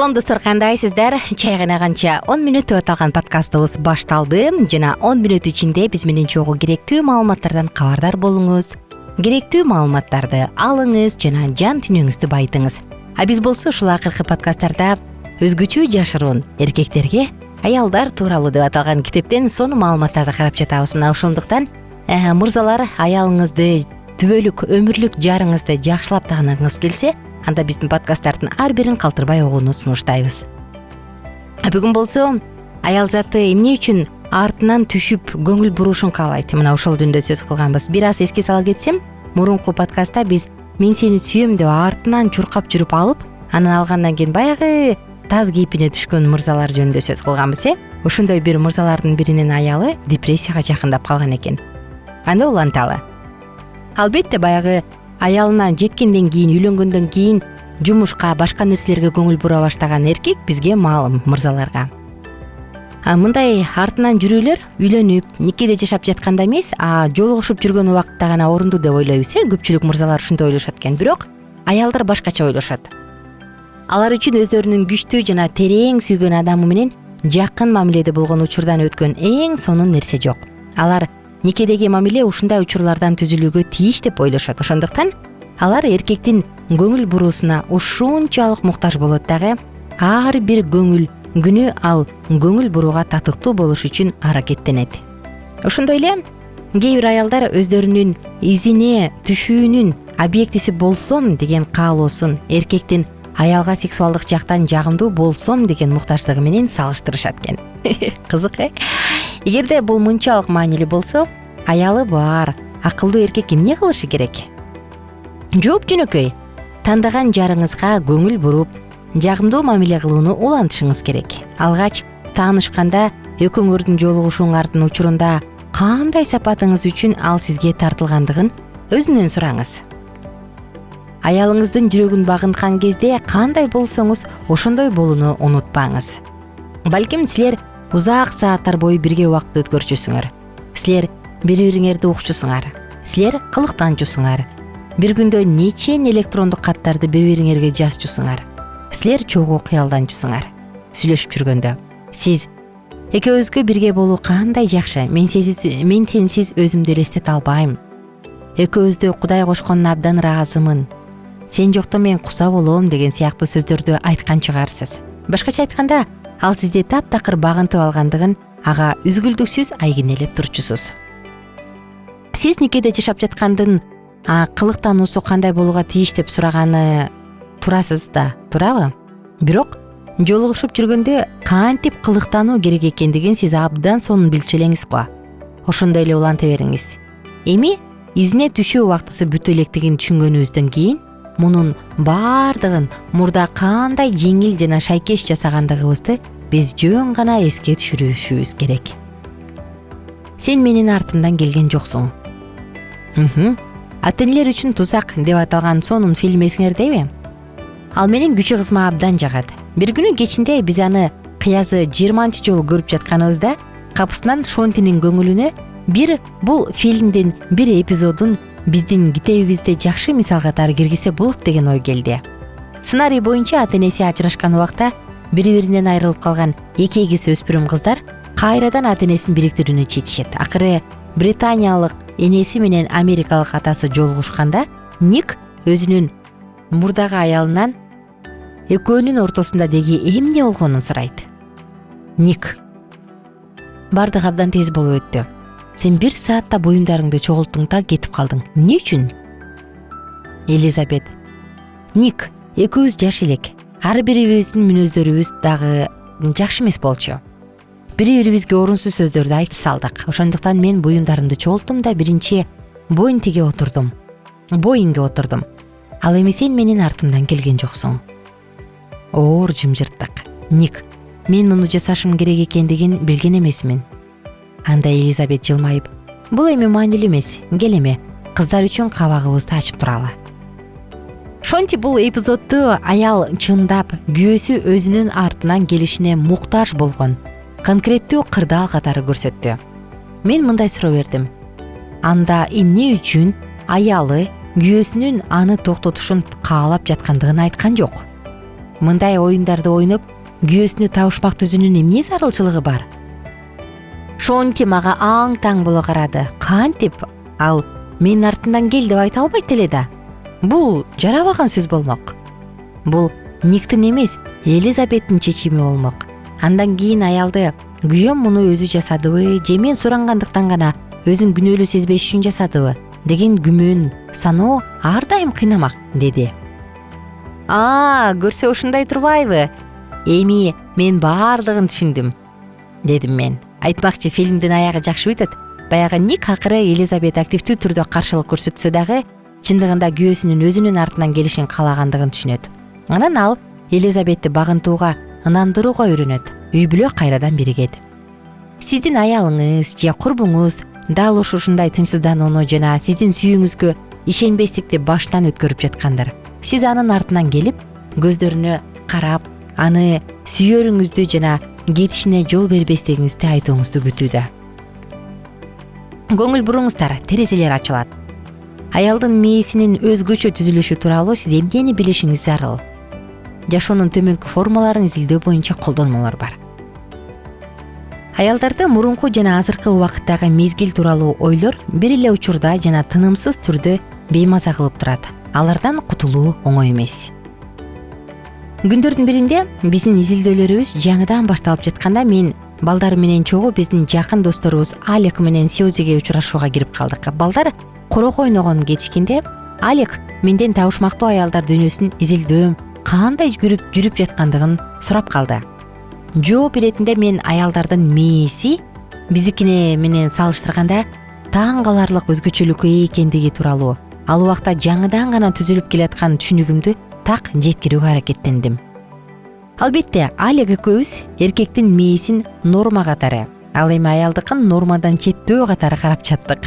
Салам достор, кандайсыздар? Чай кайнаганча 10 мүнөт өтө алган подкастыбыз башталды. Жана 10 мүнөт ичинде биз менен чогуу керектүү маалыматтардан кабардар болуңуз. Керектүү маалыматтарды алыңыз жана жан дүнүйүңүздү байытыңыз. А биз болсо ушул акыркы подкасттарда өзгөчө жашыруун эркектерге аялдар тууралуу деп аталган китептен сонун маалыматтарды карап жатабыз. Мына ошондуктан мырзалар, аялыңызды, түбөлүк өмүрлүк жарыңызды жакшылап тааныңыз келсе, анда биздин подкасттардын ар бирин калтырбай угууну сунуштайбыз. Бүгүн болсо аял заты эмне үчүн артынан түшүп көңүл бурушун каалайт? Мына ошол жөнүндө сөз кылганбыз. Бир аз эске сала кетсем, мурунку подкастта биз мен сени сүйөм деп артынан чуркап жүрүп алып, анан алгандан кийин баягы таз кейпине түшкөн мырзалар жөнүндө сөз кылганбыз. Ошондой бир мырзалардын биринин аялы депрессияга жакындап калган экен. Кандай уланталы? Албетте баягы аялына жеткенден кийин, үйлөнгөндөн кийин жумушка, башка нерселерге көңүл бура баштаган эркек бизге маалым, мырзаларга. Мындай артынан жүрүүлөр үйлөнүп, никеде жашап жатканда эмес, жолугушуп жүргөн убакытта гана орундуу деп ойлойбуз. Көпчүлүк мырзалар ушундай ойлошот экен, бирок аялдар башкача ойлошот. Алар үчүн өздөрүнүн күчтүү жана терең сүйгөн адамы менен жакын мамиледе болгон учурдан өткөн эң сонун нерсе жок. Алар никедеги мамиле ушундай учурлардан түзүлүүгө тийиш деп ойлошот. Ошондуктан алар эркектин көңүл буруусуна ушунчалык муктаж болот дагы, ар бир көңүл күнү ал көңүл бурууга татыктуу болуш үчүн аракеттенет. Ошондой эле кээ бир аялдар өздөрүнүн изине түшүүнүн объектиси болсом деген каалоосун эркектин аялга сексуалдык жактан жагымдуу болсом деген муктаждыгы менен салыштырышат экен. Кызык, Эгерде бул мынчалык маанилүү болсо, аялы бар, акылдуу эркек эмне кылышы керек? Жооп жөнөкөй. Тандаган жарыңызга көңүл буруп, жагымдуу мамиле кылууну улантышыңыз керек. Алгач таанышканда экөөңөрдүн жолугушууңардын учурунда кандай сапатыңыз үчүн ал сизге тартылгандыгын өзүнөн сураңыз. Аялыңыздын жүрөгүн багынткан кезде кандай болсоңуз, ошондой болууну унутпаңыз. Балким силер узак сааттар бою бирге убакыт өткөрчүсүңөр. Силер бири-бириңерди укчусуңар. Силер кылыктанчусуңар. Бир күндө нече электрондук каттарды бири-бириңерге жазчусуңар. Силер чогуу кыялданчусуңар. Сүйлөшүп жүргөндө сиз экөөбүзгө бирге болуу кандай жакшы. Мен сенсиз өзүмдү элестете албайм. Экөөбүздү Кудай кошконуна абдан ыраазымын. Сен жокто мен куса болом деген сыяктуу сөздөрдү айткан чыгарсыз. Башкача айтканда, ал сизди таптакыр багынтып алгандыгын ага үзгүлтүксүз айгинелеп турчусуз. Сиз никеде жашап жаткандын кылыктануусу кандай болууга тийиш деп сураганы турасыз да, туурабы? Бирок жолугушуп жүргөндө кантип кылыктануу керек экендигин сиз абдан сонун билчү элеңиз го. Ошондой эле уланта бериңиз. Эми изине түшүү убактысы бүтө электигин түшүнгөнүбүздөн кийин мунун бардыгын мурда кандай жеңил жана шайкеш жасагандыгыбызды биз жөн гана эске түшүрүшүбүз керек. Сен менин артымдан келген жоксуң. Ата-энелер үчүн тузак деп аталган сонун фильм эсиңердеби? Ал менин күчү кызыма абдан жагат. Бир күнү кечинде биз аны кыязы 20-чы жолу көрүп жатканыбызда капысынан Шонтинин көңүлүнө бул фильмдин бир эпизодун биздин китебибизде жакшы мисал катары киргизсе болот деген ой келди. Сценарий боюнча ата-энеси ажырашкан убакта бири-биринен айрылып калган эки эгиз өспүрүм кыздар кайрадан ата-энесин бириктирүүнү чечишет. Акыры британиялык энеси менен америкалык атасы жолугушканда Ник өзүнүн мурдагы аялынан экөөнүн ортосунда деги эмне болгонун сурайт. Ник: бардыгы абдан тез болуп өттү. Сен 1 саатта буюндарыңды чогулттуң да кетип калдың. Эмне үчүн? Элизабет: Ник, экөөбүз жаш элек. Ар бирибиздин мүнөздөрүбүз дагы жакшы эмес болчу. Бири-бирибизге орунсуз сөздөрдү айтып салдык. Ошондуктан мен буюндарымды чогулттум да биринчи боингге отурдум. Ал эми сен менин артымдан келген жоксуң. Оор жымжырттык. Ник: мен муну жасашым керек экендигин билген эмесмин. Анда Элизабет жылмайып: бул эми маанилүү эмес. Кел эми, кыздар үчүн кабагыбызды ачып туралы. Шонти бул эпизодду аял чындап күйөөсү өзүнүн артынан келишине муктаж болгон конкреттүү кырдаал катары көрсөттү. Мен мындай суроо бердим. Анда эмне үчүн аялы күйөөсүнүн аны токтотушун каалап жаткандыгын айткан жок? мындай оюндарды ойноп күйөөсүнө табышмак түзүүнүн эмне зарылчылыгы бар? Шонти мага аң-таң боло карады. Кантип ал менин артымдан кел деп айта албайт эле да. Бул жарабаган сөз болмок. Бул Никтин эмес, Элизабеттин чечими болмок. Андан кийин аялды күйөөм муну өзү жасадыбы, же мен сурангандыктан гана өзүн күнөөлүү сезбеш үчүн жасадыбы деген күмөн саноо ар дайым кыйнамак, деди. Көрсө ушундай турбайбы? Эми мен баардыгын түшүндүм, дедим мен. Айтмакчы, фильмдин аягы жакшы бүтөт. Баягы Ник акыры Элизабет активдүү түрдө каршылык көрсөтсө дагы чындыгында күйөөсүнүн өзүнүн артынан келишин каалагандыгын түшүнөт. Анан ал Элизабетти багынтууга, ынандырууга үйрөнөт. Үй бүлө кайрадан биригет. Сиздин аялыңыз же курбуңуз дал ушундай тынчсызданууну жана сиздин сүйүүңүзгө ишенбестикти баштан өткөрүп жаткандыр. Сиз анын артынан келип, көздөрүнө карап, аны сүйөрүңүздү жана кетишине жол бербестигиңизди айтууңузду күтүүдө. Көңүл буруңуздар, терезелер ачылат. Аялдын мээсинин өзгөчө түзүлүшү тууралуу сиз эмнени билишиңиз зарыл? Жашоонун төмөнкү формаларын изилдөө боюнча колдонмолор бар. Аялдарды мурунку жана азыркы убакыттагы мезгил тууралуу ойлор бир эле учурда жана тынымсыз түрдө беймаза кылып турат. Алардан кутулуу оңой эмес. Күндөрдүн биринде биздин изилдөөлөрүбүз жаңыдан башталып жатканда мен балдар менен чогуу биздин жакын досторубуз Алек менен Сьюзиге учурашууга кирип калдык. Балдар корок ойногон кетишкенде Алек менден табышмактуу аялдар дүйнөсүн изилдөөм кандай жүрүп жаткандыгын сурап калды. Жооп иретинде мен аялдардын мээси биздикине менен салыштырганда таң каларлык өзгөчөлүккө экендиги тууралуу ал убакта жаңыдан гана түзүлүп келаткан түшүнүгүмдү так жеткирүүгө аракеттендим. Албетте, Алек экөөбүз эркектин мээсин норма катары, ал эми аялдыкын нормадан четтөө катары карап чаттык.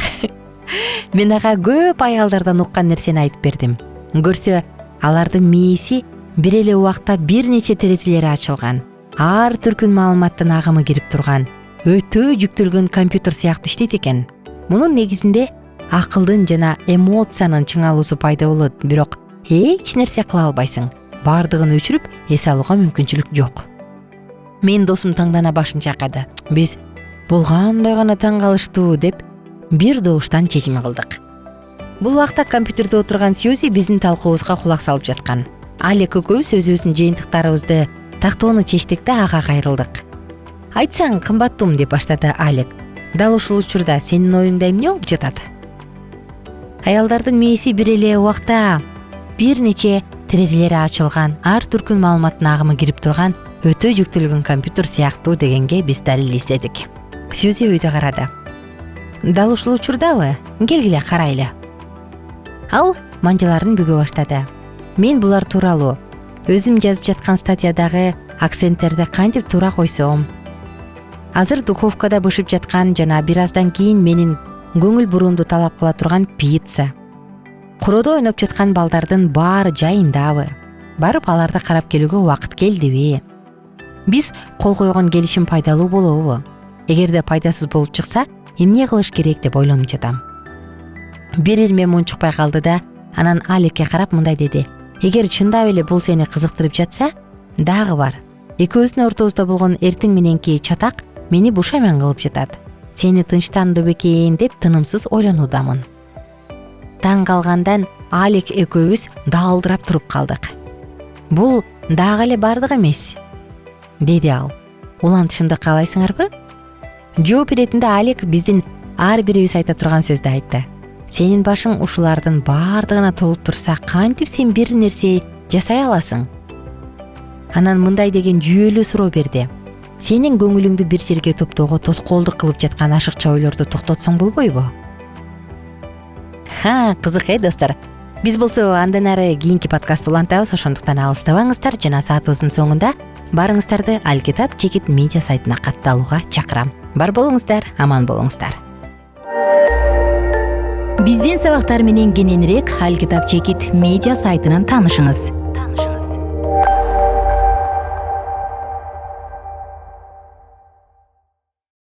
Мен ага көп аялдардан уккан нерсени айтып бердим. Көрсө, алардын мээси бир эле убакта бир нече терезелери ачылган, ар түркүн маалыматтын агымы кирип турган, өтө жүктөлгөн компьютер сыяктуу иштейт экен. Мунун негизинде акылдын жана эмоциянын чыңалуусу пайда болот, бирок эч нерсе кыла албайсың. Бардыгын өчүрүп эс алууга мүмкүнчүлүк жок. Мен досум таңдана башын чайкады. Биз бул кандай гана таң калыштуу деп бир добуштан чечим кылдык. Бул убакта компьютерде отурган Сьюзи биздин талкуубузга кулак салып жаткан. Алек экөөбүз өзүбүздүн жыйынтыктарыбызды тактоону чечтик да ага кайрылдык. Айтсаң, кымбаттуум, деп баштады Алек. Дал ушул учурда сенин оюңда эмне болуп жатат? Аялдардын мээси бир эле убакта бир нече терезелери ачылган, ар түркүн маалыматтын агымы кирип турган, өтө жүктөлгөн компьютер сыяктуу дегенге биз далил издедик. Сьюзи өйдө карады. Дал ушул учурдабы? Келгиле карайлы. Ал манжаларын бүгө баштады. Мен булар тууралуу өзүм жазып жаткан статьядагы акценттерди кантип туура койсом, азыр духовкада бышып жаткан жана бир аздан кийин менин көңүл буруумду талап кыла турган пицца, куроодо ойноп жаткан балдардын баары жайындабы, барып аларды карап келүүгө убакыт келдиби? Биз кол койгон келишим пайдалуу болобу? Эгерде пайдасыз болуп чыкса, эмне кылыш керек деп ойлонуп жатам. Бир ирмем унчукпай калды да, анан Алекке карап мындай деди. Эгер чындап эле бул сени кызыктырып жатса, дагы бар. Экөөбүздүн ортобузда болгон эртең мененки чатак мени бушайман кылып жатат. Сени тынчтанды бекен деп тынымсыз ойлонуудамын. Таң калгандан Алек экөөбүз даалдырап туруп калдык. Бул дагы эле бардык эмес, деди ал. Улантышымды каалайсыңарбы? Жооп иретинде Алек биздин ар бирибиз айта турган сөздү айтты. Сенин башың ушулардын бардыгына толуп турса, кантип сен бир нерсе жасай аласың? Анан мындай деген жүйөлүү суроо берди. Сенин көңүлүңдү бир жерге топтоого тоскоолдук кылып жаткан ашыкча ойлорду токтотсоң болбойбу? Кызык достор. Биз болсо андан ары кийинки подкастты улантабыз, ошондуктан алыстабаңыздар жана саатыбыздын соңунда барыңыздарды Алкитап Чекит медиа сайтына катталууга чакырам. Бар болуңуздар, аман болуңуздар. Биздин сабактар менен кененирээк Алкитап Чекит медиа сайтынан таанышыңыз.